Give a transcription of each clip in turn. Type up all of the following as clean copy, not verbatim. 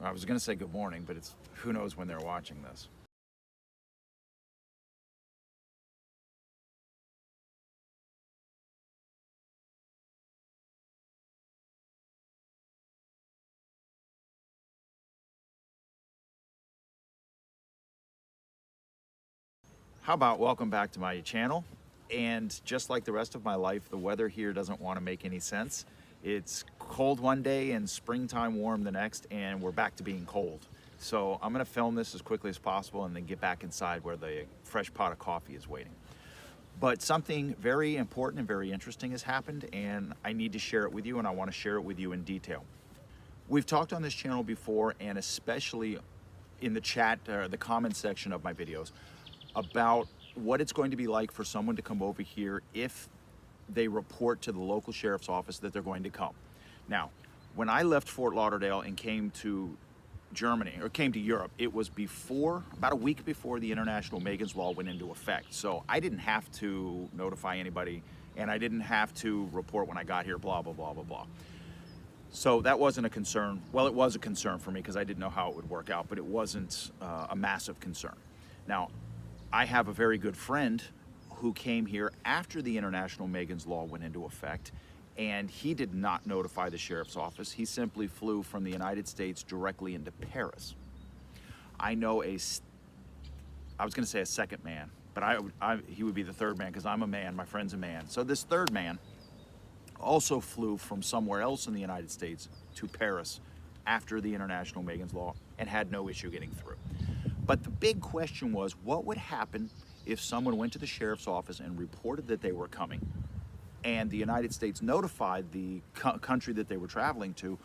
I was going to say good morning, but it's who knows when they're watching this. How about welcome back to my channel? And just like the rest of my life, the weather here doesn't want to make any sense. It's cold one day and springtime warm the next, and we're back to being cold. So I'm going to film this as quickly as possible and then get back inside where the fresh pot of coffee is waiting. But something very important and very interesting has happened, and I need to share it with you, and I want to share it with you in detail. We've talked on this channel before, and especially in the chat or the comment section of my videos, about what it's going to be like for someone to come over here if they report to the local sheriff's office that they're going to come. Now, when I left Fort Lauderdale and came to Germany, or came to Europe, it was about a week before the International Megan's Law went into effect. So I didn't have to notify anybody, and I didn't have to report when I got here, blah, blah, blah, blah, blah. So that wasn't a concern. Well, it was a concern for me because I didn't know how it would work out, but it wasn't a massive concern. Now, I have a very good friend who came here after the International Megan's Law went into effect, and he did not notify the sheriff's office. He simply flew from the United States directly into Paris. I know I was going to say a second man, but he would be the third man because I'm a man, my friend's a man. So this third man also flew from somewhere else in the United States to Paris after the International Megan's Law and had no issue getting through. But the big question was, what would happen if someone went to the sheriff's office and reported that they were coming, and the United States notified the country that they were traveling to?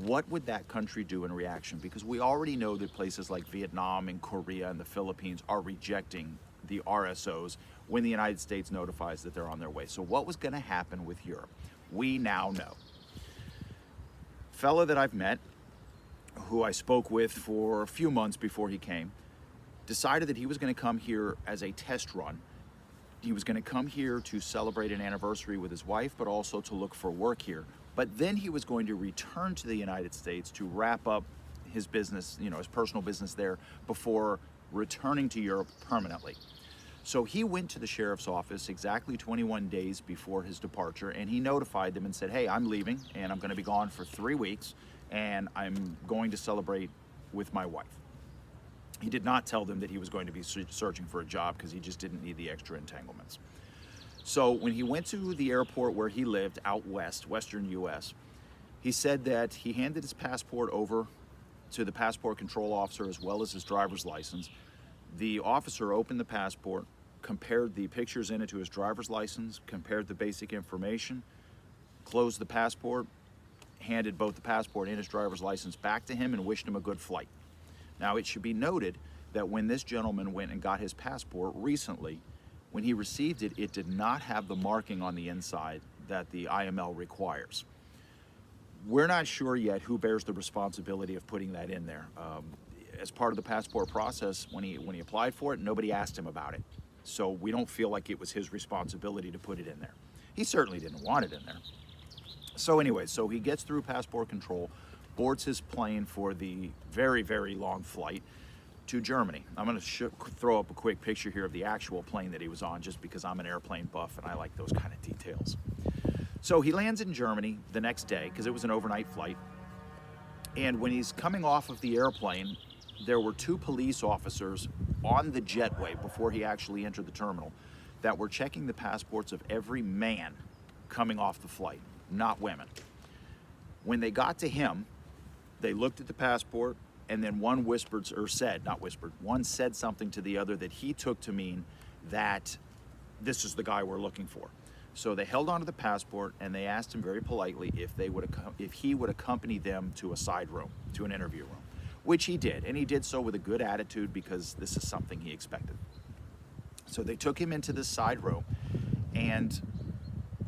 What would that country do in reaction? Because we already know that places like Vietnam and Korea and the Philippines are rejecting the RSOs when the United States notifies that they're on their way. So what was going to happen with Europe? We now know. Fella that I've met, who I spoke with for a few months before he came, decided that he was going to come here as a test run. He was going to come here to celebrate an anniversary with his wife, but also to look for work here. But then he was going to return to the United States to wrap up his business, his personal business there, before returning to Europe permanently. So he went to the sheriff's office exactly 21 days before his departure, and he notified them and said, hey, I'm leaving, and I'm going to be gone for 3 weeks, and I'm going to celebrate with my wife. He did not tell them that he was going to be searching for a job because he just didn't need the extra entanglements. So when he went to the airport where he lived out west, western US, he said that he handed his passport over to the passport control officer as well as his driver's license. The officer opened the passport, compared the pictures in it to his driver's license, compared the basic information, closed the passport, handed both the passport and his driver's license back to him, and wished him a good flight. Now, it should be noted that when this gentleman went and got his passport recently, when he received it, it did not have the marking on the inside that the IML requires. We're not sure yet who bears the responsibility of putting that in there. As part of the passport process, when he applied for it, nobody asked him about it. So we don't feel like it was his responsibility to put it in there. He certainly didn't want it in there. So anyway, so he gets through passport control, boards his plane for the very, very long flight to Germany. I'm going to throw up a quick picture here of the actual plane that he was on, just because I'm an airplane buff and I like those kind of details. So he lands in Germany the next day, because it was an overnight flight. And when he's coming off of the airplane, there were 2 police officers on the jetway before he actually entered the terminal that were checking the passports of every man coming off the flight, not women. When they got to him, they looked at the passport, and then one one said something to the other that he took to mean that this is the guy we're looking for. So they held onto the passport, and they asked him very politely if he would accompany them to a side room, to an interview room, which he did, and he did so with a good attitude because this is something he expected. So they took him into this side room, and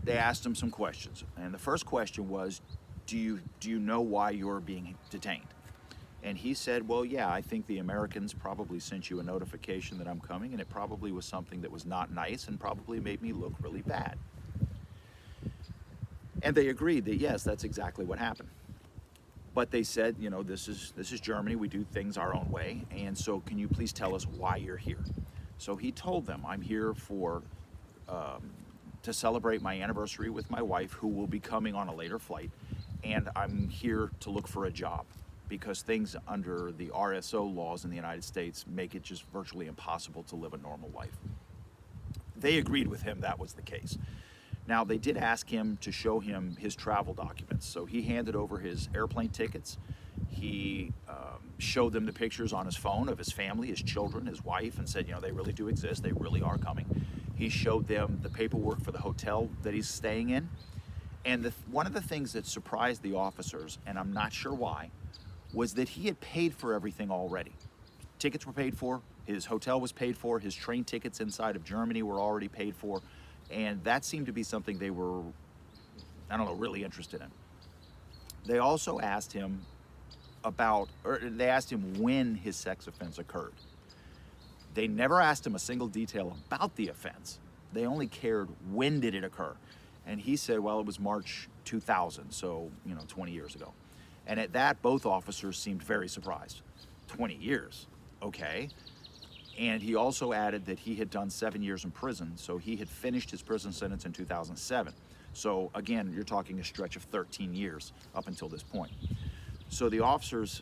they asked him some questions. And the first question was, do you know why you're being detained? And he said, well, yeah, I think the Americans probably sent you a notification that I'm coming, and it probably was something that was not nice and probably made me look really bad. And they agreed that, yes, that's exactly what happened. But they said, you know, this is Germany. We do things our own way. And so can you please tell us why you're here? So he told them, I'm here for to celebrate my anniversary with my wife, who will be coming on a later flight, and I'm here to look for a job because things under the RSO laws in the United States make it just virtually impossible to live a normal life. They agreed with him that was the case. Now, they did ask him to show him his travel documents, so he handed over his airplane tickets. He showed them the pictures on his phone of his family, his children, his wife, and said, you know, they really do exist, they really are coming. He showed them the paperwork for the hotel that he's staying in. And one of the things that surprised the officers, and I'm not sure why, was that he had paid for everything already. Tickets were paid for, his hotel was paid for, his train tickets inside of Germany were already paid for, and that seemed to be something they were, I don't know, really interested in. They also asked him when his sex offense occurred. They never asked him a single detail about the offense. They only cared, when did it occur? And he said, well, it was March 2000, so, 20 years ago. And at that, both officers seemed very surprised. 20 years, okay. And he also added that he had done 7 years in prison, so he had finished his prison sentence in 2007. So again, you're talking a stretch of 13 years up until this point. So the officers,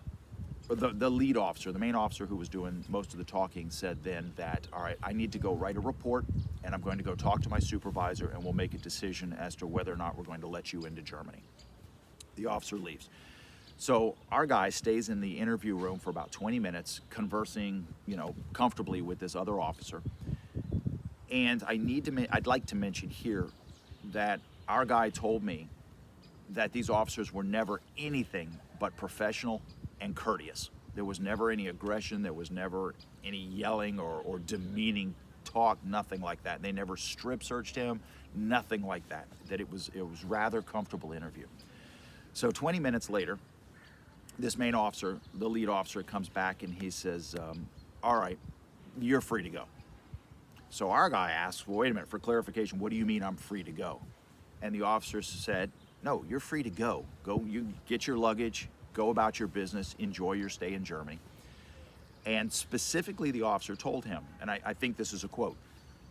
the lead officer, the main officer who was doing most of the talking, said then that, all right, I need to go write a report, and I'm going to go talk to my supervisor, and we'll make a decision as to whether or not we're going to let you into Germany. The officer leaves. So our guy stays in the interview room for about 20 minutes, conversing, comfortably with this other officer. And I'd like to mention here that our guy told me that these officers were never anything but professional and courteous. There was never any aggression, there was never any yelling or demeaning talk, nothing like that. They never strip searched him, nothing like that. That it was rather comfortable interview. So 20 minutes later, this main officer, the lead officer, comes back and he says, all right, you're free to go. So our guy asks, well, wait a minute, for clarification, what do you mean I'm free to go? And the officer said, no, you're free to go. Go, you get your luggage, go about your business, enjoy your stay in Germany. And specifically the officer told him, and I think this is a quote,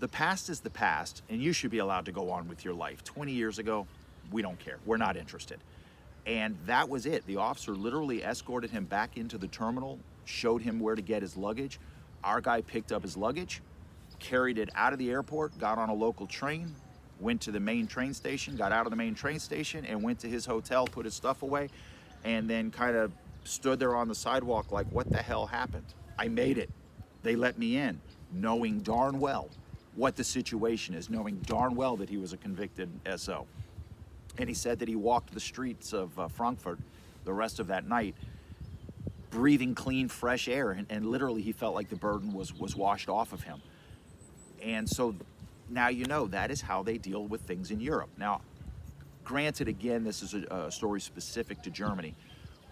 the past is the past and you should be allowed to go on with your life. 20 years ago, we don't care, we're not interested. And that was it. The officer literally escorted him back into the terminal, showed him where to get his luggage. Our guy picked up his luggage, carried it out of the airport, got on a local train, went to the main train station, got out of the main train station and went to his hotel, put his stuff away, and then kind of stood there on the sidewalk like, what the hell happened? I made it. They let me in, knowing darn well what the situation is, knowing darn well that he was a convicted SO. And he said that he walked the streets of Frankfurt the rest of that night, breathing clean, fresh air, and literally he felt like the burden was washed off of him. And so now that is how they deal with things in Europe. Now, granted, again, this is a story specific to Germany,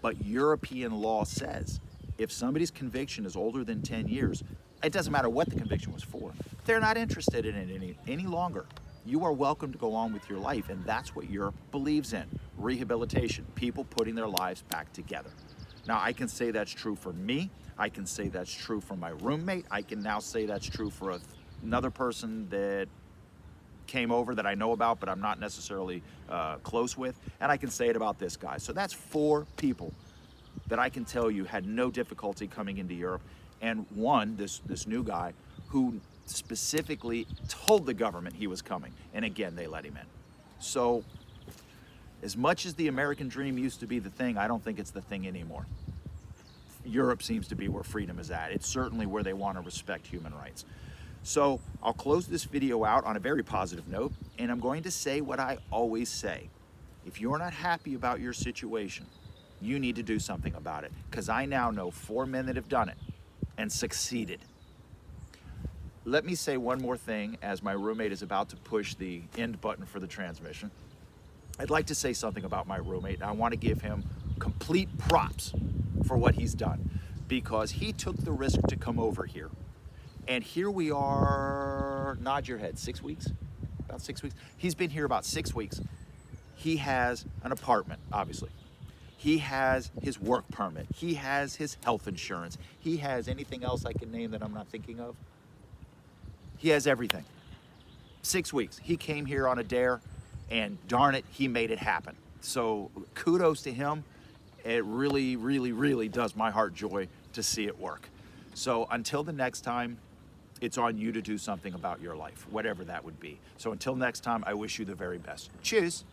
but European law says if somebody's conviction is older than 10 years, it doesn't matter what the conviction was for, they're not interested in it any longer. You are welcome to go on with your life, and that's what Europe believes in. Rehabilitation, people putting their lives back together. Now, I can say that's true for me. I can say that's true for my roommate. I can now say that's true for another person that came over that I know about, but I'm not necessarily close with. And I can say it about this guy. So that's 4 people that I can tell you had no difficulty coming into Europe. And one, this new guy, who specifically told the government he was coming, and again they let him in. So as much as the American dream used to be the thing, I don't think it's the thing anymore. Europe seems to be where freedom is at. It's certainly where they want to respect human rights. So I'll close this video out on a very positive note, and I'm going to say what I always say. If you're not happy about your situation, you need to do something about it, because I now know 4 men that have done it and succeeded. Let me say one more thing as my roommate is about to push the end button for the transmission. I'd like to say something about my roommate. I want to give him complete props for what he's done, because he took the risk to come over here. And here we are, nod your head, 6 weeks? About 6 weeks? He's been here about 6 weeks. He has an apartment, obviously. He has his work permit. He has his health insurance. He has anything else I can name that I'm not thinking of. He has everything. 6 weeks. He came here on a dare, and darn it, he made it happen. So kudos to him. It really, really, really does my heart joy to see it work. So until the next time, it's on you to do something about your life, whatever that would be. So until next time, I wish you the very best. Cheers.